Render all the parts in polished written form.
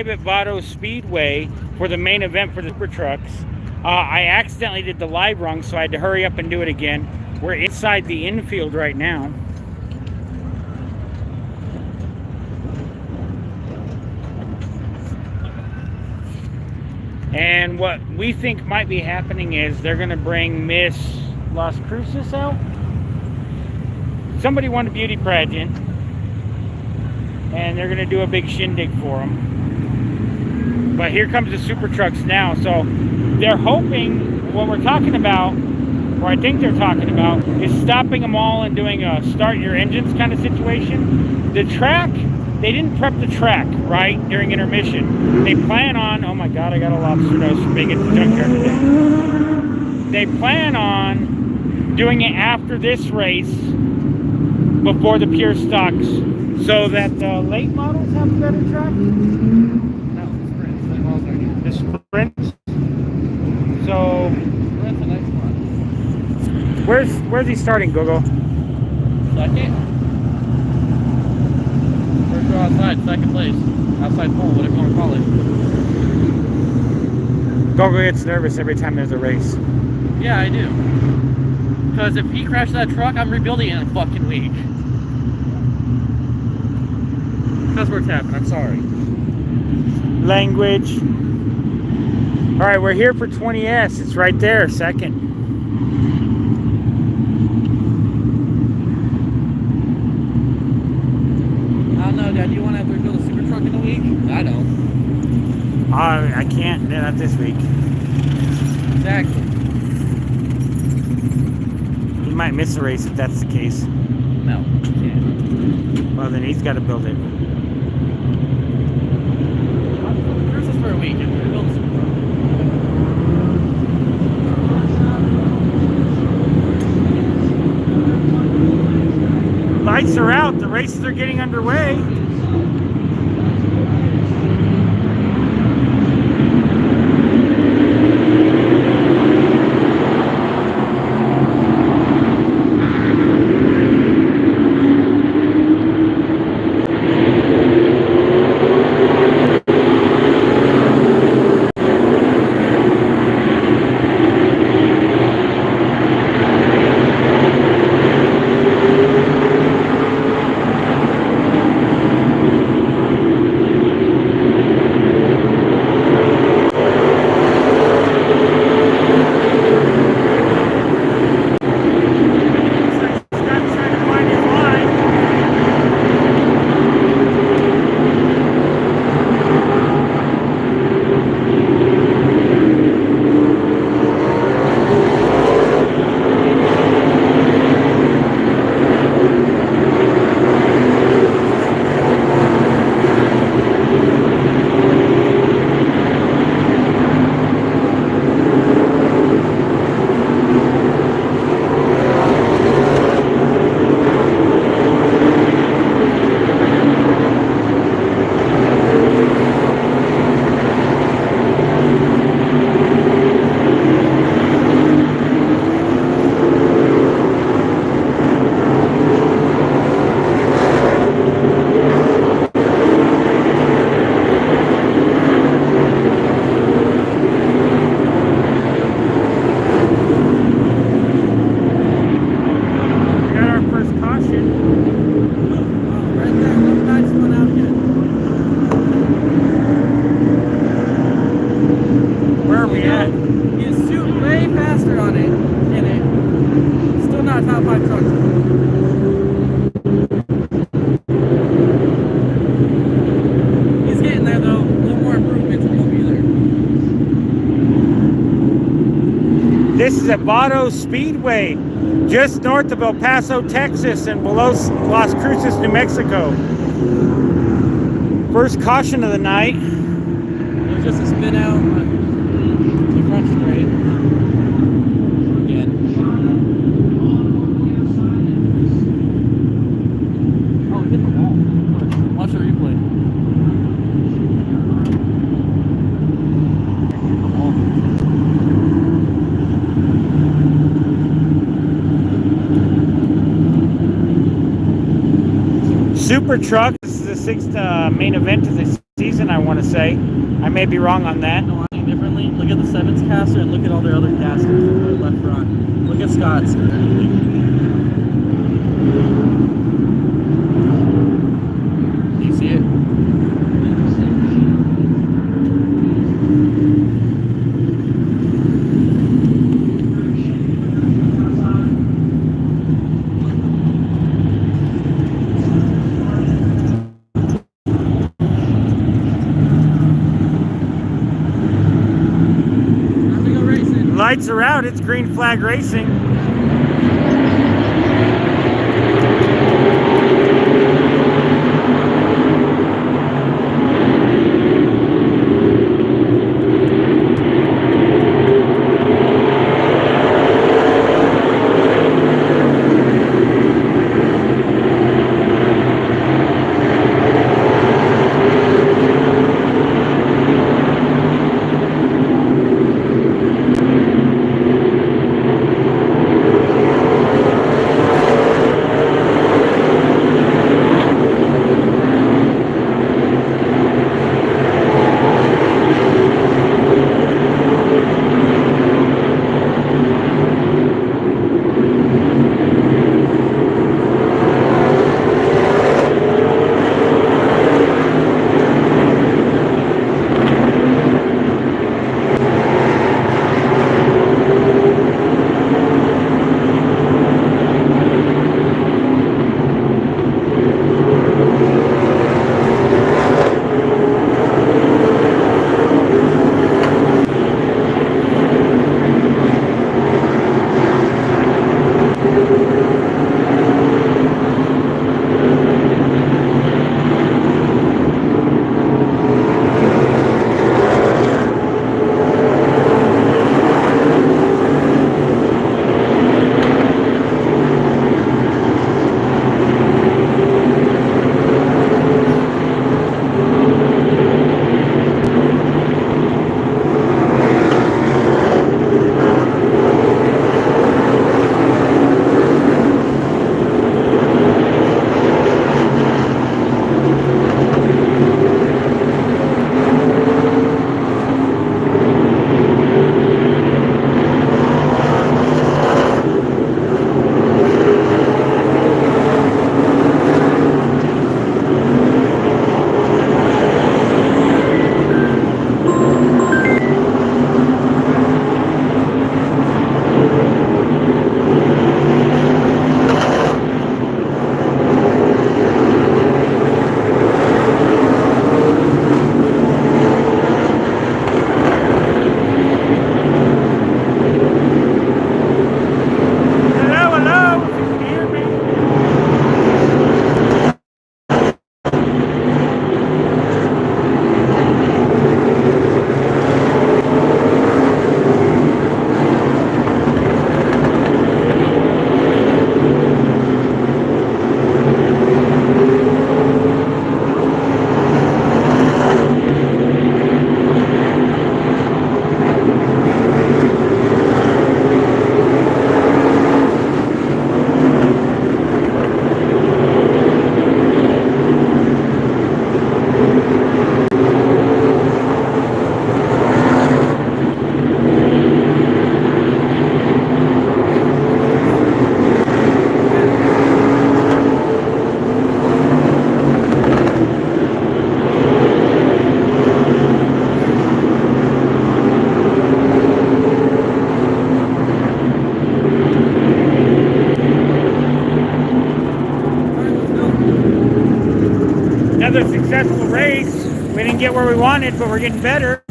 live at Vado Speedway for the main event for the super trucks. I accidentally did the live run, so I had to hurry up and do it again. We're inside the infield right now. And what we think might be happening is they're going to bring Miss Las Cruces out. Somebody won a beauty pageant, and they're going to do a big shindig for them. But here comes the super trucks now. So they're hoping, what we're talking about, or I think they're talking about, is stopping them all and doing a start your engines kind of situation. The track, they didn't prep the track, right, during intermission. They plan on, oh my God, I got a lobster nose from being at the junkyard today. They plan on doing it after this race, before the pure stocks, so that the late models have a better track. No, sprints. Late models are here. The sprints. So, Sprint's a nice one. where's he starting, Gogo? Second. First row outside, second place. Outside pole, whatever you want to call it. Gogo gets nervous every time there's a race. Yeah, I do. Because if he crashes that truck, I'm rebuilding it in a fucking week. That's where it's happened, I'm sorry. Language. Alright, we're here for 20S. It's right there, second. I don't know, Dad. Do you want to rebuild a super truck in a week? I don't. I can't. Not this week. Exactly. He might miss a race if that's the case. No, you can't. Well, then he's got to build it. Cruise this for a week and rebuild a super truck. Lights are out. The races are getting underway. Top 5 truck. He's getting there though. A little more improvements and he'll be there. This is at Vado Speedway, just north of El Paso, Texas, and below Las Cruces, New Mexico. First caution of the night. It was just a spin out on the front straight. Again. Oh, hit the wall. Watch the replay. Hit the wall. Super truck. This is the sixth main event of this season, I want to say. I may be wrong on that. No, I think differently. Look at the Sevens caster and look at all their other casters in the left front. Look at Scott's. Do you see it? Lights are out. It's green flag racing. Another successful race. We didn't get where we wanted, but we're getting better.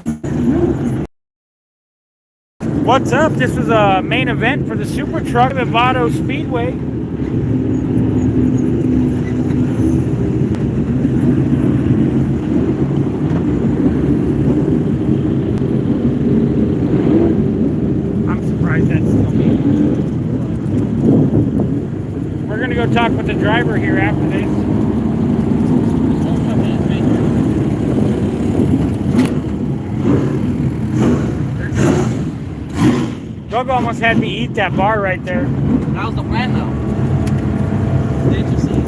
What's up? This is a main event for the Super Truck at Vado Speedway. I'm surprised that's still me. We're gonna go talk with the driver here after this. Gogo almost had me eat that bar right there. That was the plan, though. Didn't you see?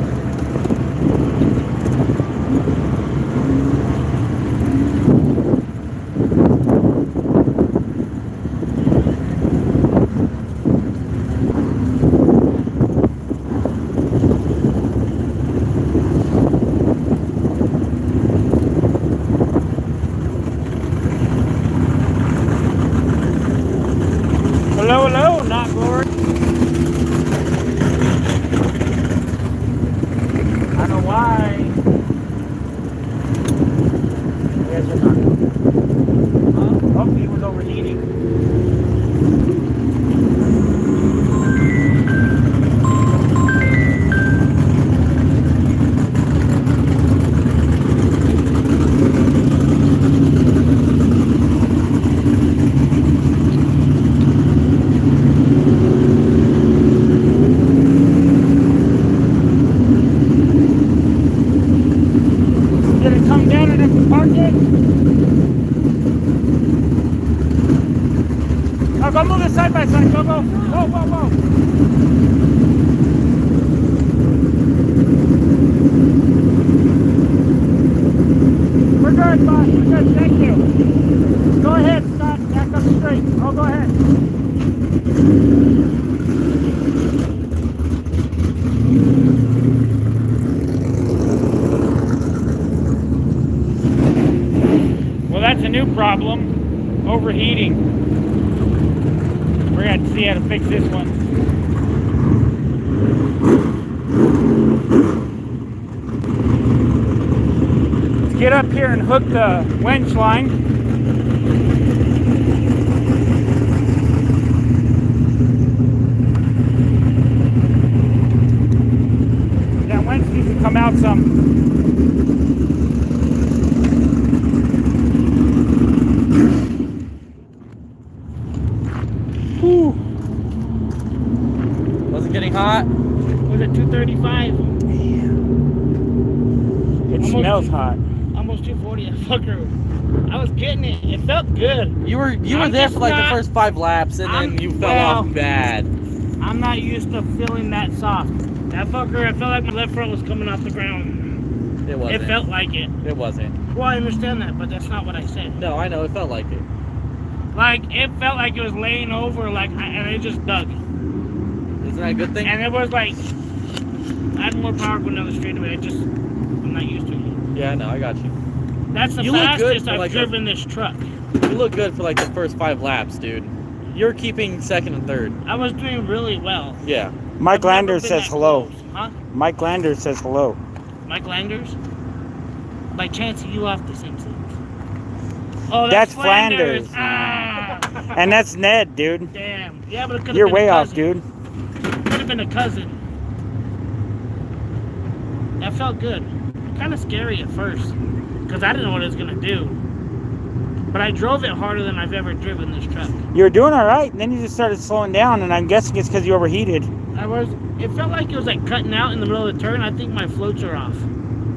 tires are not. Hopefully he was overheating. Did it come down and have to park it? Oh, go move it side by side. Go, go. Whoa, whoa, whoa. We're good, boss. We're good. Thank you. Go ahead, Scott. Back up straight. Oh, go ahead. Well, that's a new problem. Overheating. We're going to have to see how to fix this one. Let's get up here and hook the winch line. That winch needs to come out some. Whew. Was it getting hot? Was it 235? It smells hot. Almost 240. That fucker. I was getting it. It felt good. You were there for like the first 5 laps, and then you fell off bad. I'm not used to feeling that soft. That fucker, I felt like my left front was coming off the ground. It wasn't. It felt like it. It wasn't. Well, I understand that, but that's not what I said. No, I know. It felt like it. Like, it felt like it was laying over, like, and it just dug. Isn't that a good thing? And it was like, I had more power going down the straightaway. I'm not used to it. Yeah, no, I got you. That's the You look good fastest for I've like driven this truck. You look good for like the first 5 laps, dude. You're keeping second and third. I was doing really well. Yeah. Mike I've never Landers been says that hello. close. Huh? Mike Landers says hello. Mike Landers? By chance, you off the same thing. Oh, That's Flanders. Ah, And that's Ned, dude. damn. Yeah, but it could have You're been way a off, cousin. dude. Could have been a cousin. That felt good. Kind of scary at first, because I didn't know what it was gonna do. But I drove it harder than I've ever driven this truck. You were doing all right, and then you just started slowing down, and I'm guessing it's because you overheated. It felt like it was like cutting out in the middle of the turn. I think my floats are off.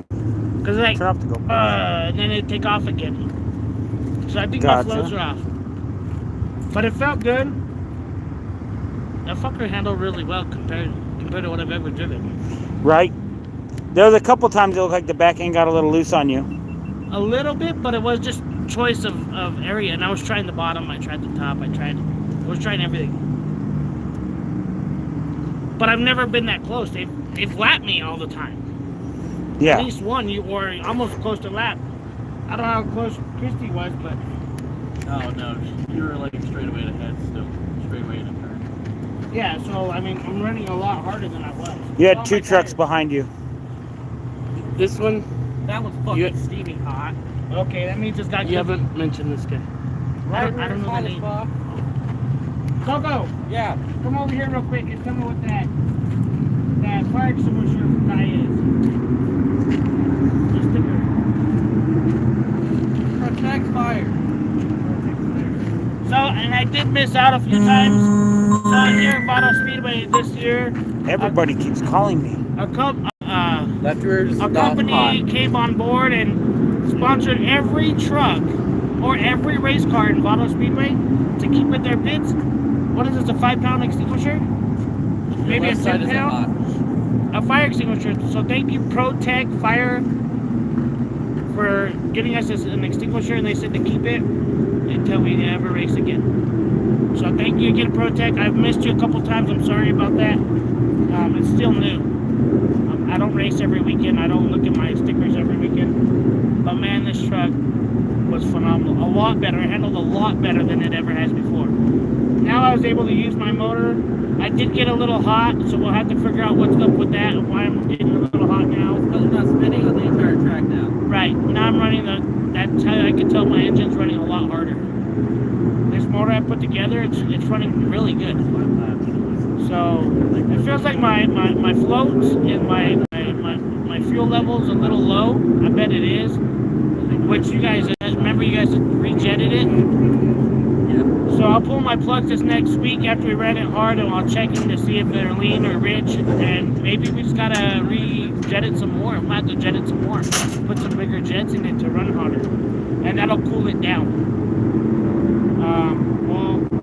Because like, Turn off the GoPro. and then it'd take off again. So I think Gotcha. my floats are off. But it felt good. That fucker handled really well compared to what I've ever driven. Right? There was a couple times it looked like the back end got a little loose on you. A little bit, but it was just choice of area. And I was trying the bottom, I tried the top, I was trying everything. But I've never been that close. They've lapped me all the time. Yeah. At least one, you were almost close to lap. I don't know how close Christy was, but Oh no, you were like straight away ahead still. Straight away in a turn. yeah. So I mean, I'm running a lot harder than I was. You had All 2 my trucks tires. behind you. This one, That was fucking steaming hot. okay. That means it's got. You haven't mentioned this guy. I don't know the name. Coco, Yeah. come over here real quick and tell me what that fire extinguisher guy is. The sticker. Protect fire. So, and I did miss out a few times. So here at Vado Speedway this year, Everybody keeps calling me. a Left company came on board and sponsored every truck or every race car in Vado Speedway to keep in their bids. What is this, a 5-pound extinguisher? Maybe a 10-pound? A fire extinguisher. So thank you, ProTech Fire, for getting us an extinguisher, and they said to keep it until we ever race again. So thank you again, ProTech. I've missed you a couple times. I'm sorry about that. It's still new. I don't race every weekend. I don't look at my stickers every weekend. But man, this truck was phenomenal. A lot better. It handled a lot better than it ever has before. Now I was able to use my motor. I did get a little hot, so we'll have to figure out what's up with that and why I'm getting a little hot now. Because it's not spinning on the entire track now. Right. Now I'm running that's how I can tell my engine's running a lot harder. This motor I put together, it's running really good. So it feels like my floats and my fuel level's a little low. I bet it is. Which you guys remember, you guys rejetted it. So I'll pull my plugs this next week after we ran it hard, and I'll check them to see if they're lean or rich, and maybe we just gotta re-jet it some more. We'll have to jet it some more, put some bigger jets in it to run harder, and that'll cool it down.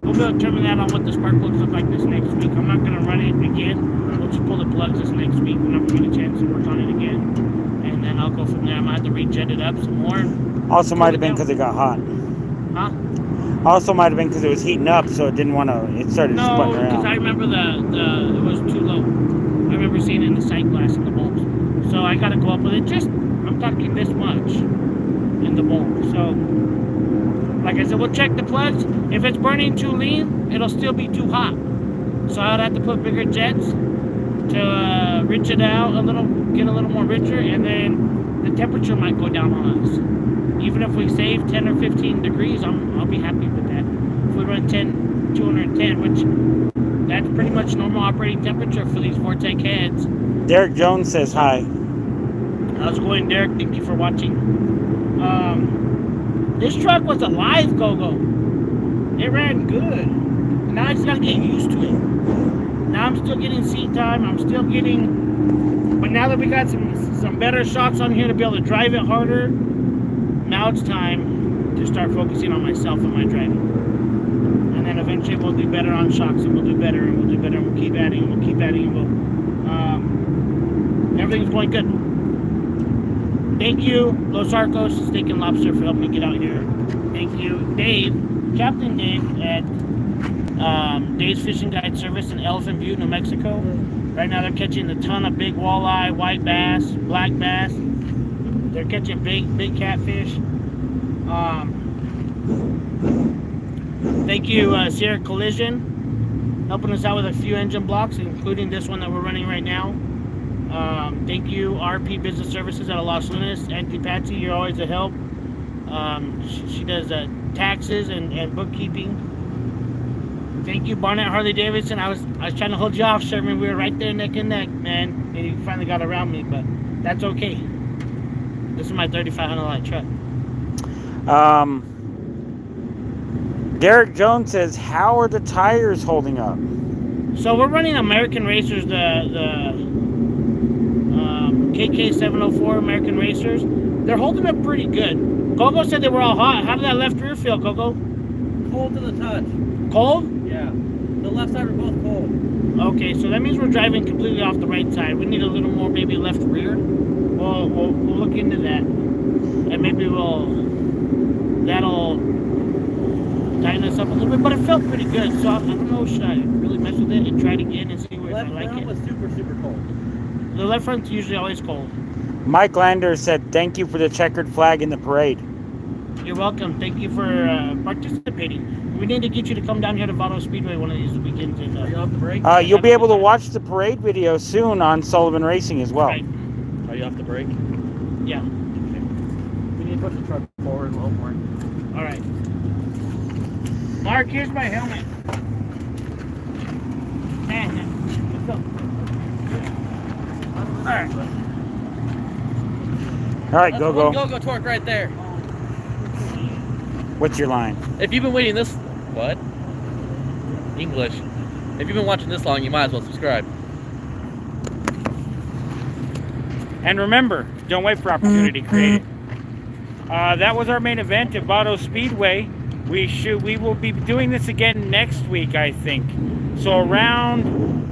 We'll be able to determine that on what the spark plugs look like this next week. I'm not gonna run it again. We'll just pull the plugs this next week whenever we get a chance to work on it again, and then I'll go from there. I'm gonna have to re-jet it up some more. Also might have been because it got hot. Huh? Also might have been because it was heating up, so it didn't want to. It started No, sputting because I around. remember it was too low. I remember seeing it in the sight glass in the bulbs. So I got to go up with it. I'm talking this much in the bulb. So, like I said, we'll check the plugs. If it's burning too lean, it'll still be too hot. So I'd have to put bigger jets to rich it out a little, get a little more richer, and then the temperature might go down on us. Even if we save 10 or 15 degrees, I'll be happy with that. If we run 210, which that's pretty much normal operating temperature for these Vortec heads. Derek Jones says hi. How's it going, Derek? Thank you for watching. This truck was a live go-go. It ran good. Now I just gotta get used to it. Now I'm still getting seat time. I'm still getting... But now that we got some better shots on here to be able to drive it harder, now it's time to start focusing on myself and my driving. And then eventually we'll do better on shocks, and we'll do better, and we'll do better, and we'll keep adding, and we'll keep adding, and everything's going good. Thank you, Los Arcos Steak and Lobster, for helping me get out here. Thank you, Dave, Captain Dave at Dave's Fishing Guide Service in Elephant View, New Mexico. Right now they're catching a ton of big walleye, white bass, black bass. They're catching big catfish. Thank you, Sierra Collision, helping us out with a few engine blocks, including this one that we're running right now. Thank you, RP Business Services out of Los Lunas. Auntie Patsy, you're always a help. She does taxes and bookkeeping. Thank you, Barnett Harley Davidson. I was trying to hold you off, Sherman. We were right there neck and neck, man. And you finally got around me, but that's okay. This is my $3,500 truck. Derek Jones says, how are the tires holding up? So we're running American Racers, the KK704 American Racers. They're holding up pretty good. Gogo said they were all hot. How did that left rear feel, Gogo? Cold to the touch. Cold? Yeah. The left side are both cold. Okay, so that means we're driving completely off the right side. We need a little more, maybe left rear. We'll look into that, and maybe that'll tighten us up a little bit. But it felt pretty good, so I don't know. Should I really mess with it and try it again and see if I like it? Left front was super cold. The left front's usually always cold. Mike Lander said, thank you for the checkered flag in the parade. You're welcome. Thank you for participating. We need to get you to come down here to Vado Speedway one of these weekends. And, Are you off the break? You'll be able to watch the parade video soon on Sullivan Racing as well. Right. Are you off the break? Yeah. We need to push the truck forward a little more. All right. Mark, here's my helmet. Let's go. All right. All right, That's go. one go torque right there. What's your line? If you've been waiting this... What? English. If you've been watching this long, you might as well subscribe. And remember, don't wait for opportunity, create it. That was our main event at Vado Speedway. We will be doing this again next week, I think. So around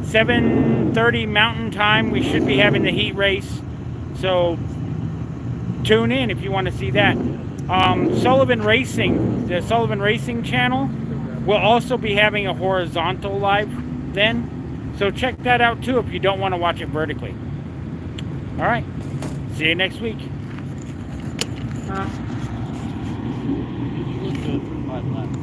7:30 Mountain Time, we should be having the heat race. So tune in if you want to see that. Sullivan Racing, the Sullivan Racing channel, will also be having a horizontal live then. So check that out too if you don't want to watch it vertically. All right. See you next week. You look good for 5 laps.